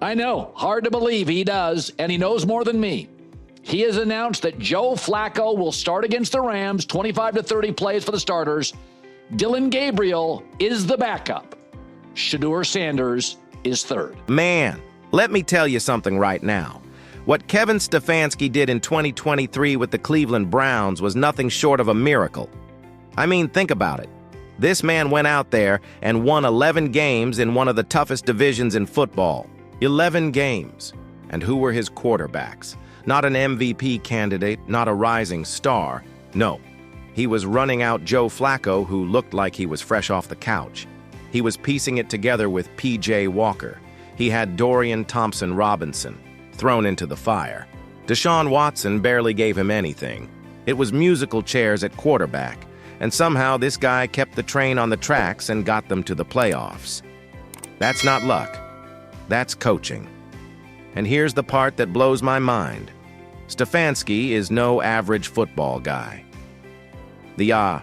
I know, hard to believe he does, and he knows more than me. He has announced that Joe Flacco will start against the Rams, 25 to 30 plays for the starters. Dillon Gabriel is the backup. Shedeur Sanders is third. Man, let me tell you something right now. What Kevin Stefanski did in 2023 with the Cleveland Browns was nothing short of a miracle. I mean, think about it. This man went out there and won 11 games in one of the toughest divisions in football. 11 games. And who were his quarterbacks? Not an MVP candidate, not a rising star. No, he was running out Joe Flacco, who looked like he was fresh off the couch. He was piecing it together with P.J. Walker. He had Dorian Thompson-Robinson thrown into the fire. Deshaun Watson barely gave him anything. It was musical chairs at quarterback, and somehow this guy kept the train on the tracks and got them to the playoffs. That's not luck. That's coaching. And here's the part that blows my mind. Stefanski is no average football guy. The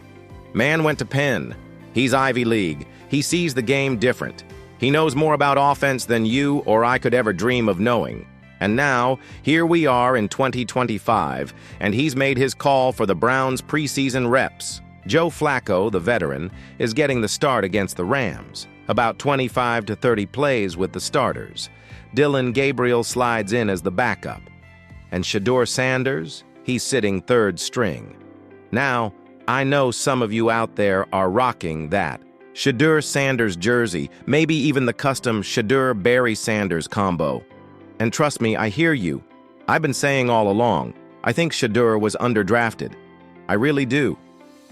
man went to Penn. He's Ivy League. He sees the game different. He knows more about offense than you or I could ever dream of knowing. And now, here we are in 2025, and he's made his call for the Browns' preseason reps. Joe Flacco, the veteran, is getting the start against the Rams. About 25 to 30 plays with the starters. Dillon Gabriel slides in as the backup. And Shedeur Sanders, he's sitting third string. Now, I know some of you out there are rocking that Shedeur Sanders jersey, maybe even the custom Shedeur-Barry Sanders combo. And trust me, I hear you. I've been saying all along, I think Shedeur was underdrafted. I really do.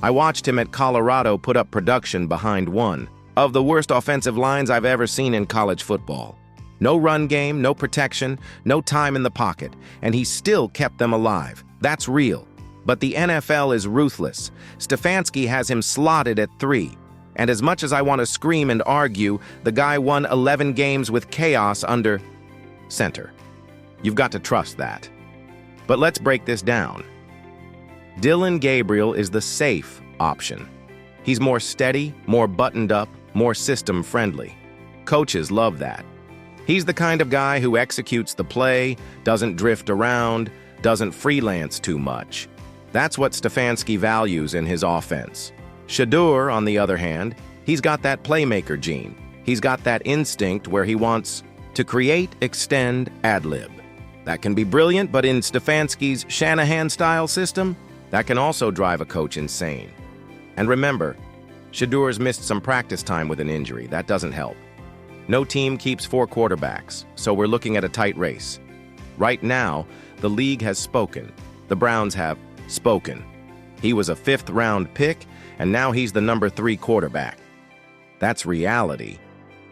I watched him at Colorado put up production behind one of the worst offensive lines I've ever seen in college football. No run game, no protection, no time in the pocket, and he still kept them alive. That's real. But the NFL is ruthless. Stefanski has him slotted at 3. And as much as I want to scream and argue, the guy won 11 games with chaos under center. You've got to trust that. But let's break this down. Dillon Gabriel is the safe option. He's more steady, more buttoned up, more system-friendly. Coaches love that. He's the kind of guy who executes the play, doesn't drift around, doesn't freelance too much. That's what Stefanski values in his offense. Shedeur, on the other hand, he's got that playmaker gene. He's got that instinct where he wants to create, extend, ad-lib. That can be brilliant, but in Stefanski's Shanahan-style system, that can also drive a coach insane. And remember, Shedeur's missed some practice time with an injury. That doesn't help. No team keeps 4 quarterbacks, so we're looking at a tight race. Right now, the league has spoken. The Browns have spoken. He was a 5th-round pick, and now he's the number 3 quarterback. That's reality.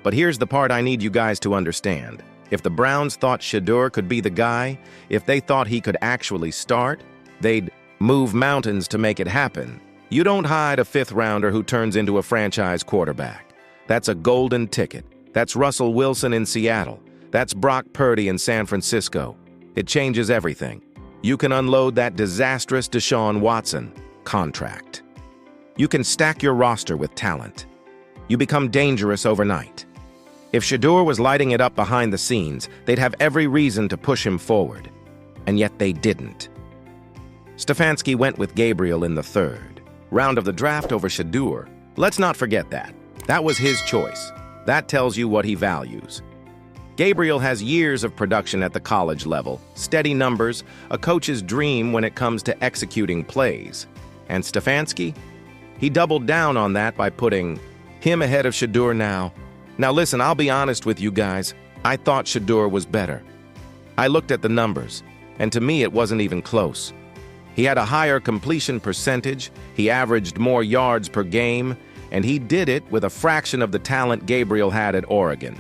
But here's the part I need you guys to understand. If the Browns thought Shedeur could be the guy, if they thought he could actually start, they'd move mountains to make it happen. You don't hide a 5th-rounder who turns into a franchise quarterback. That's a golden ticket. That's Russell Wilson in Seattle. That's Brock Purdy in San Francisco. It changes everything. You can unload that disastrous Deshaun Watson contract. You can stack your roster with talent. You become dangerous overnight. If Shedeur was lighting it up behind the scenes, they'd have every reason to push him forward. And yet they didn't. Stefanski went with Gabriel in the 3rd round of the draft over Shedeur. Let's not forget that. That was his choice. That tells you what he values. Gabriel has years of production at the college level, steady numbers, a coach's dream when it comes to executing plays. And Stefanski? He doubled down on that by putting him ahead of Shedeur now. Now listen, I'll be honest with you guys. I thought Shedeur was better. I looked at the numbers, and to me it wasn't even close. He had a higher completion percentage, he averaged more yards per game, and he did it with a fraction of the talent Gabriel had at Oregon.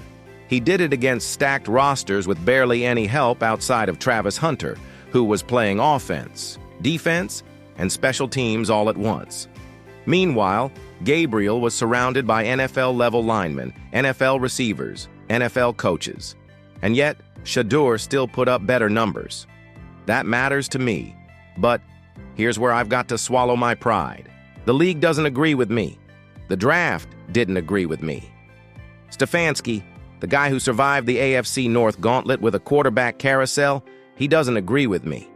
He did it against stacked rosters with barely any help outside of Travis Hunter, who was playing offense, defense, and special teams all at once. Meanwhile, Gabriel was surrounded by NFL-level linemen, NFL receivers, NFL coaches. And yet, Shedeur still put up better numbers. That matters to me. But here's where I've got to swallow my pride. The league doesn't agree with me. The draft didn't agree with me. Stefanski, The guy who survived the AFC North gauntlet with a quarterback carousel, he doesn't agree with me.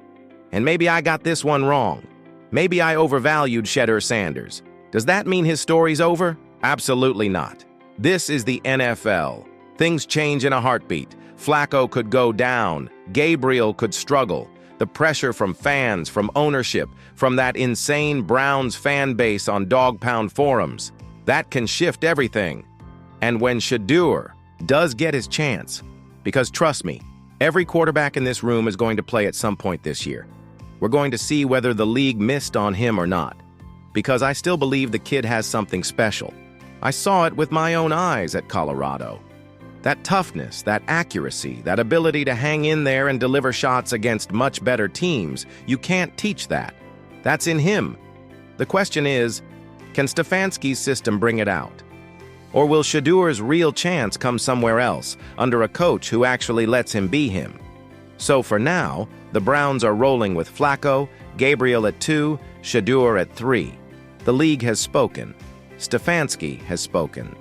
And maybe I got this one wrong. Maybe I overvalued Shedeur Sanders. Does that mean his story's over? Absolutely not. This is the NFL. Things change in a heartbeat. Flacco could go down. Gabriel could struggle. The pressure from fans, from ownership, from that insane Browns fan base on dog pound forums, that can shift everything. And when Shedeur does get his chance, because trust me, every quarterback in this room is going to play at some point this year. We're going to see whether the league missed on him or not, because I still believe the kid has something special. I saw it with my own eyes at Colorado. That toughness, that accuracy, that ability to hang in there and deliver shots against much better teams, you can't teach that. That's in him. The question is, can Stefanski's system bring it out? Or will Shedeur's real chance come somewhere else, under a coach who actually lets him be him? So for now, the Browns are rolling with Flacco, Gabriel at 2, Shedeur at 3. The league has spoken. Stefanski has spoken.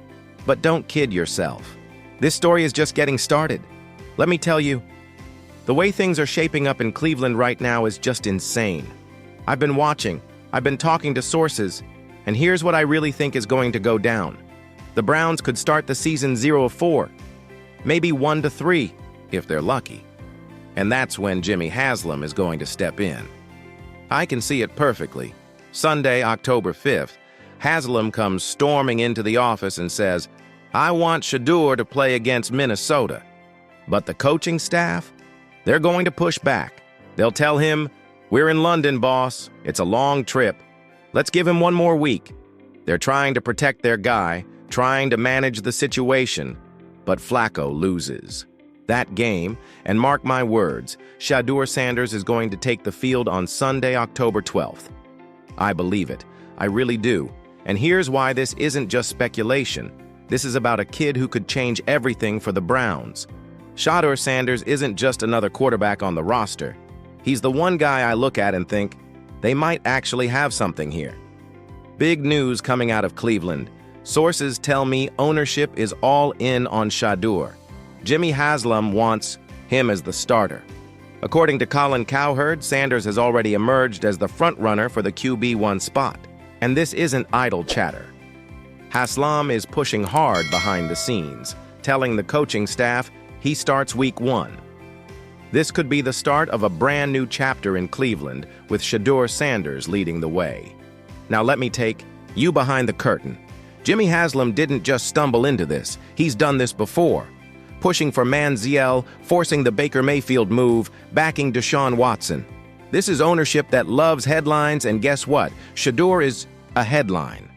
But don't kid yourself. This story is just getting started. Let me tell you, the way things are shaping up in Cleveland right now is just insane. I've been watching, I've been talking to sources, and here's what I really think is going to go down. The Browns could start the season 0-4, maybe 1-3, if they're lucky. And that's when Jimmy Haslam is going to step in. I can see it perfectly. Sunday, October 5th, Haslam comes storming into the office and says, "I want Shedeur to play against Minnesota." But the coaching staff, they're going to push back. They'll tell him, "We're in London, boss. It's a long trip. Let's give him one more week." They're trying to protect their guy, trying to manage the situation, but Flacco loses. That game, and mark my words, Shedeur Sanders is going to take the field on Sunday, October 12th. I believe it. I really do. And here's why this isn't just speculation. This is about a kid who could change everything for the Browns. Shedeur Sanders isn't just another quarterback on the roster. He's the one guy I look at and think, they might actually have something here. Big news coming out of Cleveland. Sources tell me ownership is all in on Shedeur. Jimmy Haslam wants him as the starter. According to Colin Cowherd, Sanders has already emerged as the front-runner for the QB1 spot. And this isn't idle chatter. Haslam is pushing hard behind the scenes, telling the coaching staff he starts week 1. This could be the start of a brand new chapter in Cleveland, with Shedeur Sanders leading the way. Now let me take you behind the curtain. Jimmy Haslam didn't just stumble into this. He's done this before. Pushing for Manziel, forcing the Baker Mayfield move, backing Deshaun Watson. This is ownership that loves headlines, and guess what? Shedeur is a headline.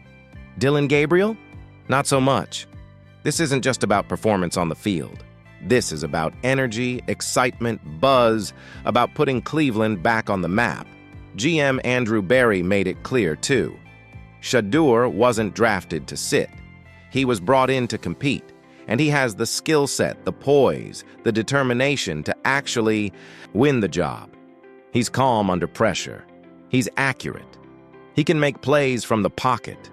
Dillon Gabriel? Not so much. This isn't just about performance on the field. This is about energy, excitement, buzz, about putting Cleveland back on the map. GM Andrew Berry made it clear, too. Shedeur wasn't drafted to sit. He was brought in to compete. And he has the skill set, the poise, the determination to actually win the job. He's calm under pressure. He's accurate. He can make plays from the pocket.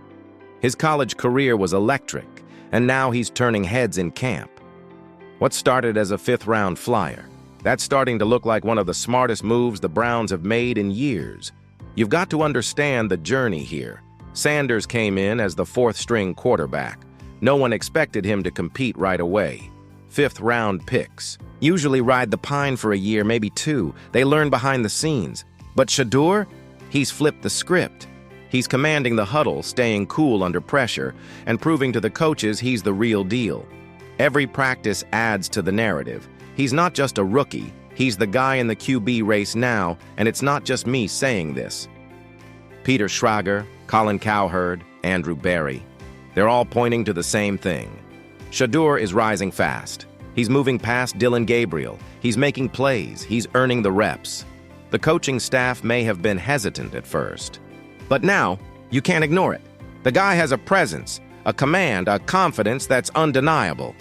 His college career was electric, and now he's turning heads in camp. What started as a fifth-round flyer, that's starting to look like one of the smartest moves the Browns have made in years. You've got to understand the journey here. Sanders came in as the fourth-string quarterback. No one expected him to compete right away. Fifth-round picks usually ride the pine for a year, maybe 2. They learn behind the scenes. But Shedeur, he's flipped the script. He's commanding the huddle, staying cool under pressure, and proving to the coaches he's the real deal. Every practice adds to the narrative. He's not just a rookie. He's the guy in the QB race now, and it's not just me saying this. Peter Schrager, Colin Cowherd, Andrew Berry. They're all pointing to the same thing. Shedeur is rising fast. He's moving past Dillon Gabriel. He's making plays. He's earning the reps. The coaching staff may have been hesitant at first. But now, you can't ignore it. The guy has a presence, a command, a confidence that's undeniable.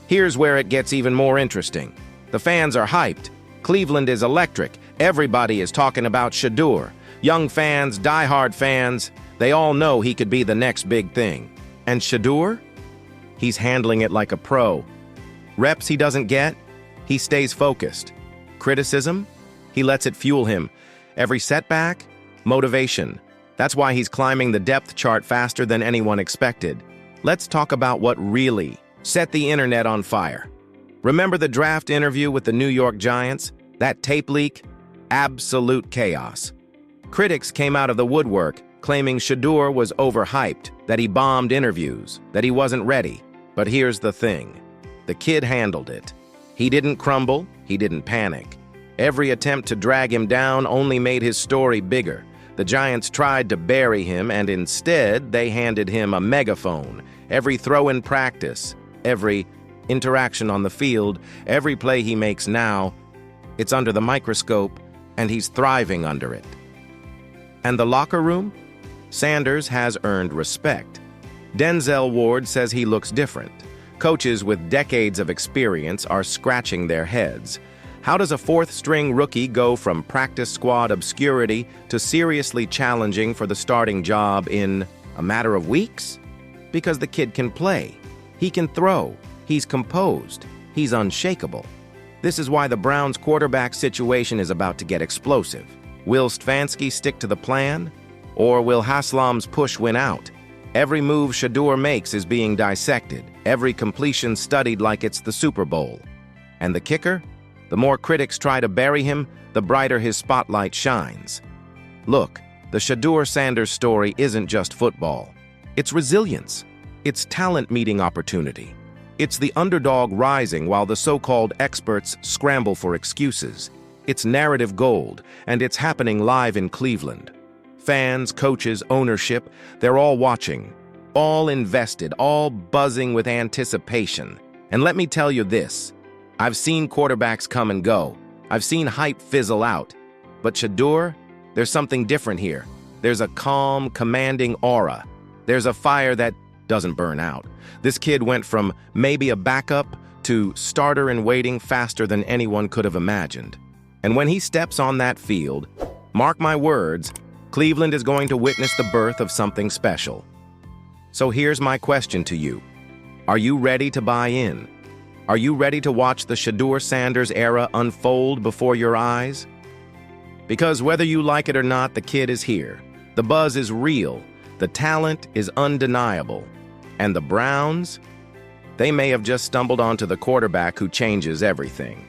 Here's where it gets even more interesting. The fans are hyped. Cleveland is electric. Everybody is talking about Shedeur. Young fans, diehard fans, they all know he could be the next big thing. And Shedeur? He's handling it like a pro. Reps he doesn't get, he stays focused. Criticism, he lets it fuel him. Every setback, motivation. That's why he's climbing the depth chart faster than anyone expected. Let's talk about what really set the internet on fire. Remember the draft interview with the New York Giants? That tape leak? Absolute chaos. Critics came out of the woodwork, claiming Shedeur was overhyped, that he bombed interviews, that he wasn't ready. But here's the thing. The kid handled it. He didn't crumble, he didn't panic. Every attempt to drag him down only made his story bigger. The Giants tried to bury him, and instead they handed him a megaphone. Every throw in practice, every interaction on the field, every play he makes now, it's under the microscope, and he's thriving under it. And the locker room? Sanders has earned respect. Denzel Ward says he looks different. Coaches with decades of experience are scratching their heads. How does a fourth-string rookie go from practice squad obscurity to seriously challenging for the starting job in a matter of weeks? Because the kid can play. He can throw. He's composed. He's unshakable. This is why the Browns' quarterback situation is about to get explosive. Will Stefanski stick to the plan? Or will Haslam's push win out? Every move Shedeur makes is being dissected. Every completion studied like it's the Super Bowl. And the kicker? The more critics try to bury him, the brighter his spotlight shines. Look, the Shedeur Sanders story isn't just football. It's resilience. It's talent meeting opportunity. It's the underdog rising while the so-called experts scramble for excuses. It's narrative gold, and it's happening live in Cleveland. Fans, coaches, ownership, they're all watching, all invested, all buzzing with anticipation. And let me tell you this, I've seen quarterbacks come and go. I've seen hype fizzle out. But Shedeur, there's something different here. There's a calm, commanding aura. There's a fire that doesn't burn out. This kid went from maybe a backup to starter in waiting faster than anyone could have imagined. And when he steps on that field, mark my words, Cleveland is going to witness the birth of something special. So here's my question to you. Are you ready to buy in? Are you ready to watch the Shedeur Sanders era unfold before your eyes? Because whether you like it or not, the kid is here. The buzz is real. The talent is undeniable. And the Browns? They may have just stumbled onto the quarterback who changes everything.